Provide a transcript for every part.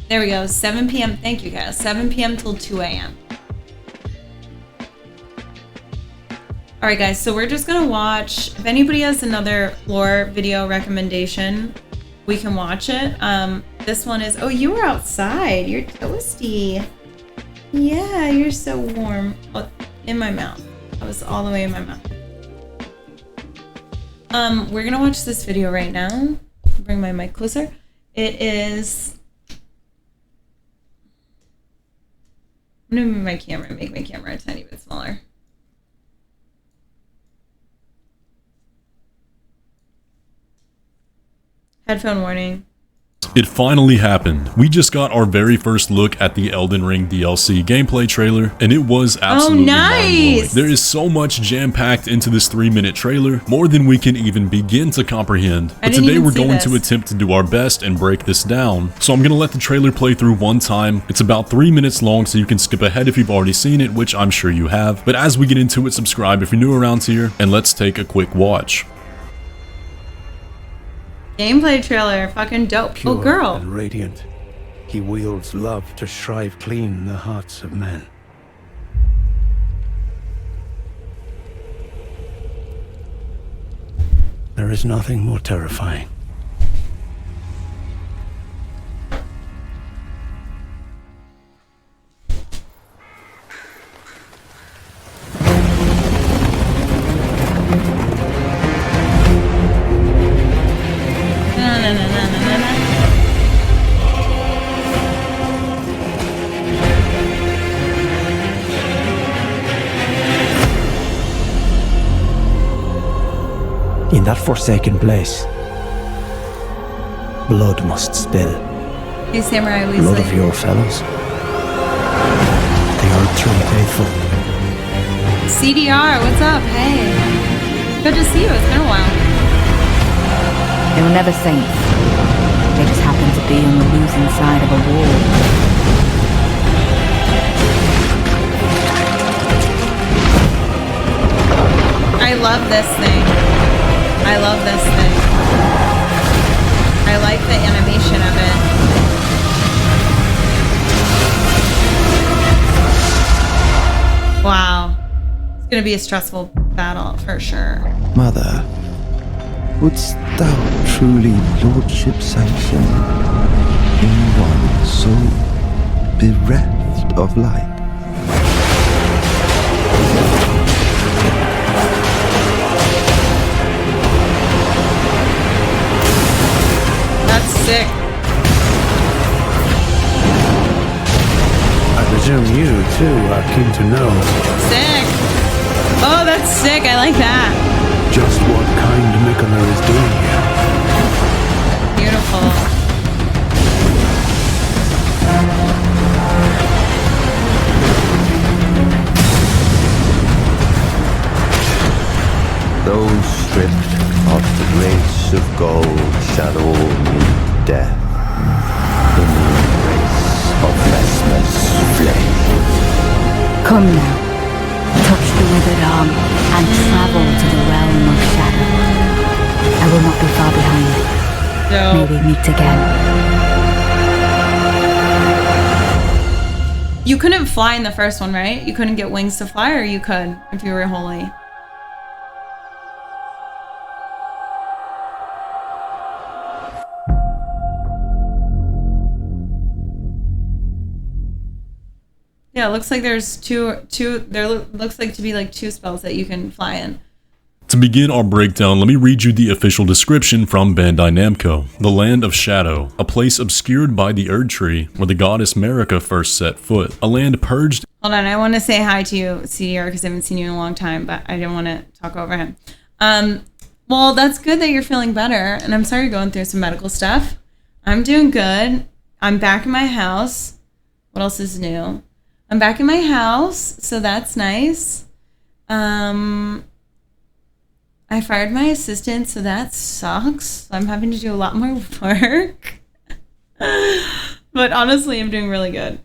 There we go. 7 p.m. Thank you, guys. 7 p.m. till 2 a.m. All right, guys. So we're just gonna watch. If anybody has another lore video recommendation, we can watch it. This one is. Oh, you were outside. You're toasty. Yeah, you're so warm. Oh, in my mouth. I was all the way in my mouth. We're gonna watch this video right now. Bring my mic closer. It is. I'm gonna move my camera and make my camera a tiny bit smaller. Headphone warning. It finally happened. We just got our very first look at the Elden Ring DLC gameplay trailer, and it was absolutely mind-blowing. There is so much jam-packed into this 3-minute trailer, more than we can even begin to comprehend. But today we're going to attempt to do our best and break this down. So I'm gonna let the trailer play through one time. It's about 3 minutes long, so you can skip ahead if you've already seen it, which I'm sure you have. But as we get into it, subscribe if you're new around here, and let's take a quick watch. Gameplay trailer, fucking dope. Pure oh, girl. And radiant, he wields love to shrive clean the hearts of men. There is nothing more terrifying. In that forsaken place, blood must spill. Hey, Samurai Weasley. Blood of your fellows. They are true faithful. CDR, what's up? Hey. Good to see you. It's been a while. They were never saints. They just happened to be on the losing side of a war. I love this thing. I love this thing. I like the animation of it. Wow. It's gonna be a stressful battle for sure. Mother, wouldst thou truly lordship sanction in one so bereft of light? Sick. I presume you, too, are keen to know. Sick. Oh, that's sick. I like that. Just what kind Mikola is doing here. Beautiful. Those stripped of the grace of gold shall all meet death in the embrace of restless flame. Come now, touch the withered arm and travel to the realm of shadow. I will not be far behind. No. May we meet again. You couldn't fly in the first one, right? You couldn't get wings to fly, or you could if you were holy? Yeah, it looks like there's there looks like to be like 2 spells that you can fly in. To begin our breakdown, let me read you the official description from Bandai Namco. The Land of Shadow, a place obscured by the Erd Tree, where the goddess Marika first set foot. A land purged... Hold on, I want to say hi to you, CDR, because I haven't seen you in a long time, but I didn't want to talk over him. Well, that's good that you're feeling better, and I'm sorry you're going through some medical stuff. I'm doing good. I'm back in my house. What else is new? I'm back in my house, so that's nice. I fired my assistant, so that sucks. So I'm having to do a lot more work. But honestly, I'm doing really good.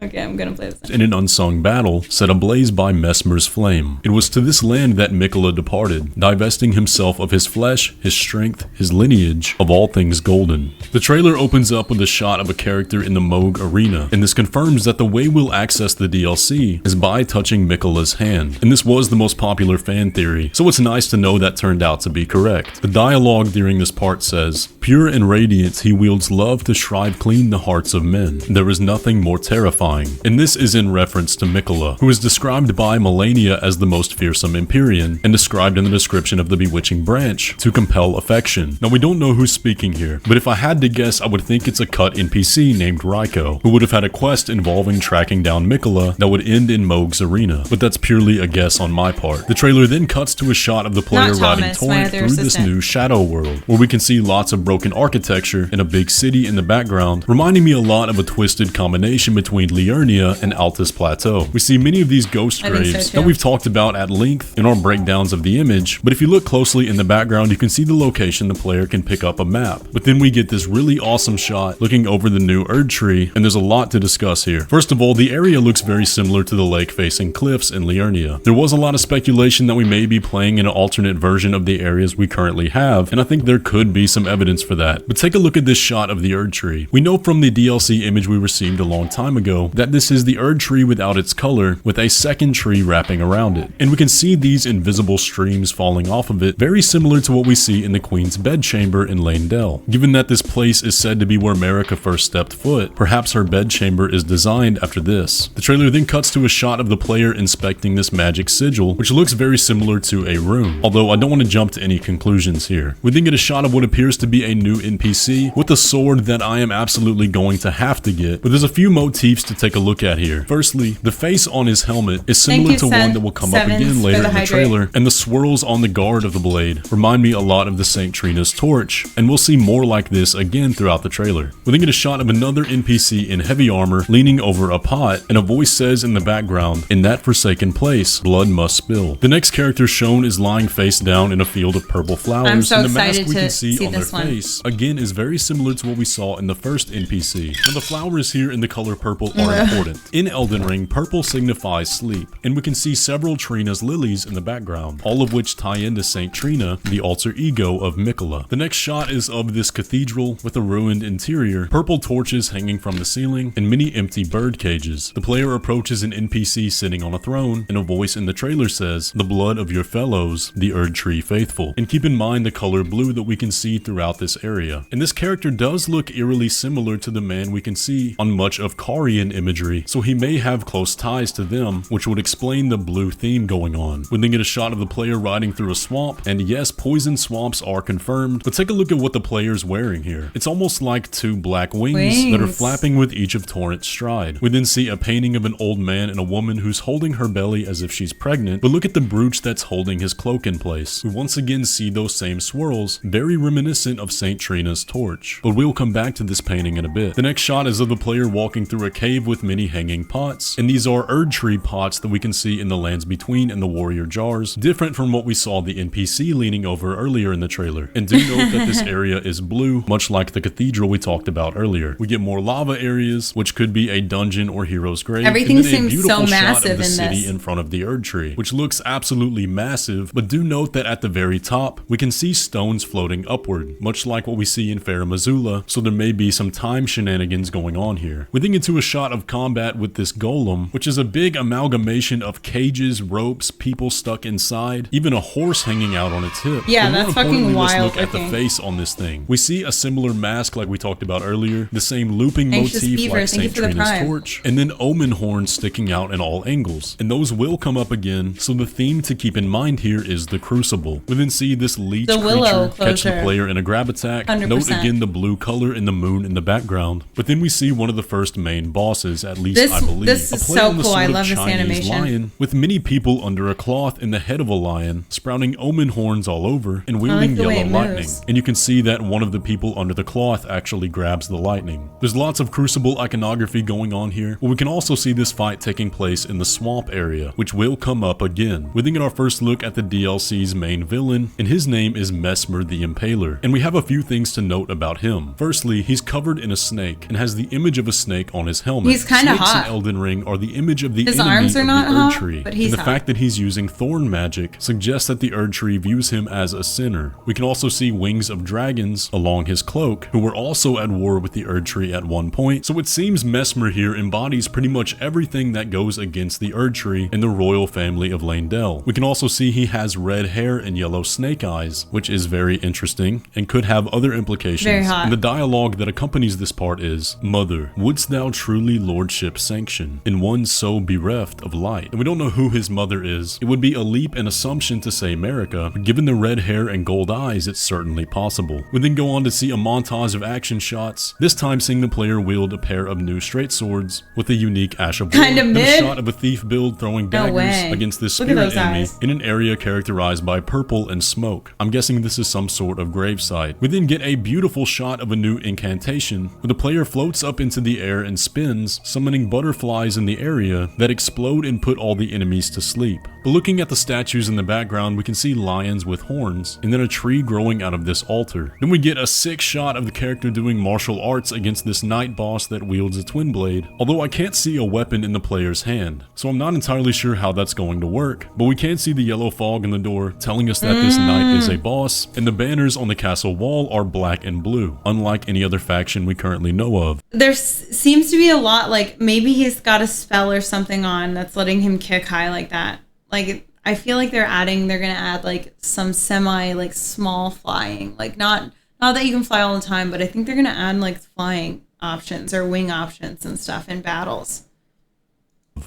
Okay, I'm gonna play this. In an unsung battle, set ablaze by Messmer's flame. It was to this land that Miquella departed, divesting himself of his flesh, his strength, his lineage, of all things golden. The trailer opens up with a shot of a character in the Moog arena, and this confirms that the way we'll access the DLC is by touching Miquella's hand. And this was the most popular fan theory, so it's nice to know that turned out to be correct. The dialogue during this part says, "Pure and radiant, he wields love to shrive clean the hearts of men. There is nothing more terrifying." And this is in reference to Miquella, who is described by Melania as the most fearsome Empyrean, and described in the description of the Bewitching Branch to compel affection. Now we don't know who's speaking here, but if I had to guess, I would think it's a cut NPC named Raiko, who would have had a quest involving tracking down Miquella that would end in Moog's arena, but that's purely a guess on my part. The trailer then cuts to a shot of the player riding Torrent through this new shadow world, where we can see lots of broken architecture and a big city in the background, reminding me a lot of a twisted combination between Liurnia and Altus Plateau. We see many of these ghost graves that we've talked about at length in our breakdowns of the image, but if you look closely in the background, you can see the location the player can pick up a map. But then we get this really awesome shot looking over the new Erd Tree, and there's a lot to discuss here. First of all, the area looks very similar to the lake-facing cliffs in Liurnia. There was a lot of speculation that we may be playing in an alternate version of the areas we currently have, and I think there could be some evidence for that. But take a look at this shot of the Erd Tree. We know from the DLC image we received a long time ago that this is the Erd Tree without its color, with a second tree wrapping around it. And we can see these invisible streams falling off of it, very similar to what we see in the Queen's bedchamber in Lane Dell. Given that this place is said to be where Marika first stepped foot, perhaps her bedchamber is designed after this. The trailer then cuts to a shot of the player inspecting this magic sigil, which looks very similar to a rune, although I don't want to jump to any conclusions here. We then get a shot of what appears to be a new NPC with a sword that I am absolutely going to have to get, but there's a few motifs to take a look at here. Firstly, the face on his helmet is similar to one that will come up again later in the trailer, and the swirls on the guard of the blade remind me a lot of the St. Trina's torch, and we'll see more like this again throughout the trailer. We then get a shot of another NPC in heavy armor leaning over a pot, and a voice says in the background, "In that forsaken place, blood must spill." The next character shown is lying face down in a field of purple flowers, and the mask we can see on their face again is very similar to what we saw in the first NPC. Now the flowers here in the color purple are important. In Elden Ring, purple signifies sleep, and we can see several Trina's lilies in the background, all of which tie into St. Trina, the alter ego of Miquella. The next shot is of this cathedral with a ruined interior, purple torches hanging from the ceiling, and many empty bird cages. The player approaches an NPC sitting on a throne, and a voice in the trailer says, "The blood of your fellows, the Erd Tree faithful." And keep in mind the color blue that we can see throughout this area. And this character does look eerily similar to the man we can see on much of Carian imagery, so he may have close ties to them, which would explain the blue theme going on. We then get a shot of the player riding through a swamp, and yes, poison swamps are confirmed, but take a look at what the player's wearing here. It's almost like two black wings that are flapping with each of Torrent's stride. We then see a painting of an old man and a woman who's holding her belly as if she's pregnant, but look at the brooch that's holding his cloak in place. We once again see those same swirls, very reminiscent of St. Trina's torch. But we'll come back to this painting in a bit. The next shot is of the player walking through a cave with many hanging pots, and these are Erd Tree pots that we can see in the Lands Between and the Warrior Jars, different from what we saw the NPC leaning over earlier in the trailer. And do note that this area is blue, much like the cathedral we talked about earlier. We get more lava areas, which could be a dungeon or hero's grave. Everything seems so massive in this city in front of the Erd Tree, which looks absolutely massive, but do note that at the very top, we can see stones floating upward, much like what we see in Farum Azula, so there may be some time shenanigans going on here. We then get to a shot of combat with this golem, which is a big amalgamation of cages, ropes, people stuck inside, even a horse hanging out on its hip. Yeah, that's fucking wild. Let's look at the face on this thing. We see a similar mask like we talked about earlier, the same looping motif like St. Trina's torch, and then omen horns sticking out in all angles. And those will come up again, so the theme to keep in mind here is the Crucible. We then see this leech creature catch the player in a grab attack. 100%. Note again the blue color and the moon in the background. But then we see one of the first main bosses, at least I believe. This is so cool. I love this animation. Lion, with many people under a cloth in the head of a lion, sprouting omen horns all over, and wielding yellow lightning. And you can see that one of the people under the cloth actually grabs the lightning. There's lots of Crucible iconography going on here, but we can also see this fight taking place in the swamp area, which will come up again. We then get our first look at the DLC's main villain, and his name is Messmer the Impaler. And we have a few things to note about him. Firstly, he's covered in a snake, and has the image of a snake on his helmet. comment. He's kind of Snakes hot. in Elden Ring are the image of the His enemy arms are of not the hot, Erd Tree. but he's and the hot. fact that he's using thorn magic suggests that the Erd Tree views him as a sinner. We can also see wings of dragons along his cloak, who were also at war with the Erd Tree at one point. So it seems Messmer here embodies pretty much everything that goes against the Erd Tree and the royal family of Leyndell. We can also see he has red hair and yellow snake eyes, which is very interesting and could have other implications. Very hot. And the dialogue that accompanies this part is, "Mother, wouldst thou truly lordship sanction in one so bereft of light?" And we don't know who his mother is. It would be a leap and assumption to say Marika, but given the red hair and gold eyes, it's certainly possible. We then go on to see a montage of action shots, this time seeing the player wield a pair of new straight swords with a unique Asha blade. Kinda And mid. a shot of a thief build throwing No daggers way. against this Look at spirit those enemy eyes. in an area characterized by purple and smoke. I'm guessing this is some sort of gravesite. We then get a beautiful shot of a new incantation, where the player floats up into the air and spins, summoning butterflies in the area that explode and put all the enemies to sleep. But looking at the statues in the background, we can see lions with horns, and then a tree growing out of this altar. Then we get a sick shot of the character doing martial arts against this night boss that wields a twin blade, although I can't see a weapon in the player's hand, so I'm not entirely sure how that's going to work. But we can see the yellow fog in the door telling us that this knight is a boss, and the banners on the castle wall are black and blue, unlike any other faction we currently know of. There seems to be a lot, like, maybe he's got a spell or something on that's letting him kick high like that. Like, I feel like they're gonna add, like, some semi, like, small flying. Like, not that you can fly all the time, but I think they're gonna add, like, flying options or wing options and stuff in battles.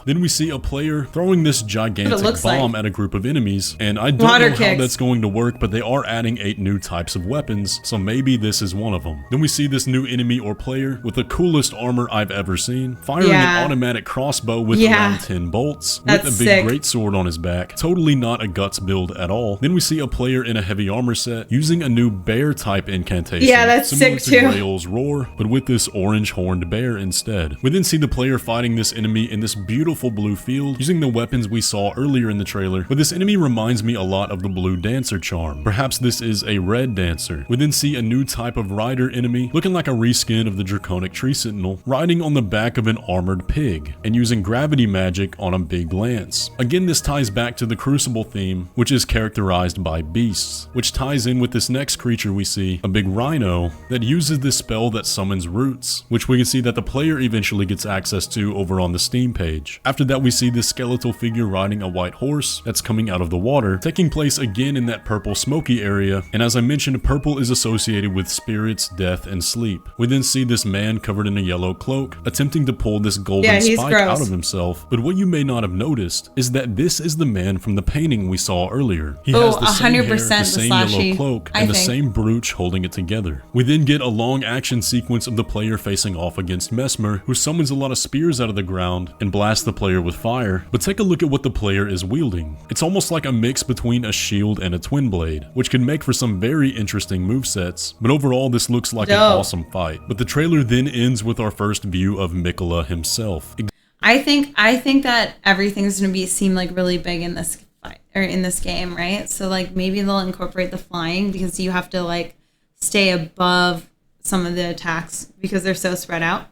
Then we see a player throwing this gigantic bomb at a group of enemies, and I don't know how that's going to work, but they are adding 8 new types of weapons, so maybe this is one of them. Then we see this new enemy or player with the coolest armor I've ever seen, firing an automatic crossbow with around 10 bolts, with a big greatsword on his back. Totally not a guts build at all. Then we see a player in a heavy armor set using a new bear type incantation. Yeah, that's similar sick to too. Grail's roar, but with this orange horned bear instead. We then see the player fighting this enemy in this beautiful blue field using the weapons we saw earlier in the trailer, but this enemy reminds me a lot of the blue dancer charm. Perhaps this is a red dancer. We then see a new type of rider enemy looking like a reskin of the draconic tree sentinel, riding on the back of an armored pig and using gravity magic on a big lance. Again, this ties back to the Crucible theme, which is characterized by beasts, which ties in with this next creature we see, a big rhino that uses this spell that summons roots, which we can see that the player eventually gets access to over on the Steam page. After that, we see this skeletal figure riding a white horse that's coming out of the water, taking place again in that purple smoky area, and as I mentioned, purple is associated with spirits, death, and sleep. We then see this man covered in a yellow cloak, attempting to pull this golden spike out of himself, but what you may not have noticed is that this is the man from the painting we saw earlier. He has the same hair, the same yellow cloak, and the same brooch holding it together. We then get a long action sequence of the player facing off against Messmer, who summons a lot of spears out of the ground and blasts the player with fire, but take a look at what the player is wielding. It's almost like a mix between a shield and a twin blade, which can make for some very interesting movesets, but overall this looks like an awesome fight. But the trailer then ends with our first view of Miquella himself. I think that everything's gonna seem like really big in this fight or in this game, right? So like maybe they'll incorporate the flying because you have to like stay above some of the attacks because they're so spread out.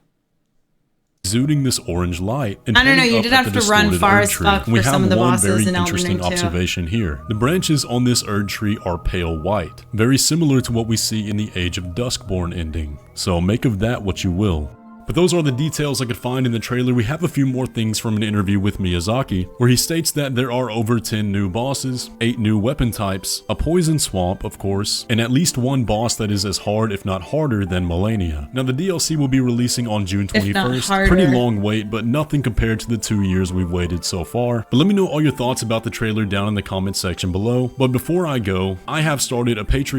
Exuding this orange light, and I don't know. You did have to run far as fuck for some of the bosses in Elden Ring too. Interesting observation here. The branches on this Erd tree are pale white, very similar to what we see in the Age of Duskborn ending. So make of that what you will. But those are the details I could find in the trailer. We have a few more things from an interview with Miyazaki, where he states that there are over 10 new bosses, 8 new weapon types, a poison swamp, of course, and at least one boss that is as hard, if not harder, than Malenia. Now, the DLC will be releasing on June 21st. Pretty long wait, but nothing compared to the 2 years we've waited so far. But let me know all your thoughts about the trailer down in the comment section below. But before I go, I have started a Patreon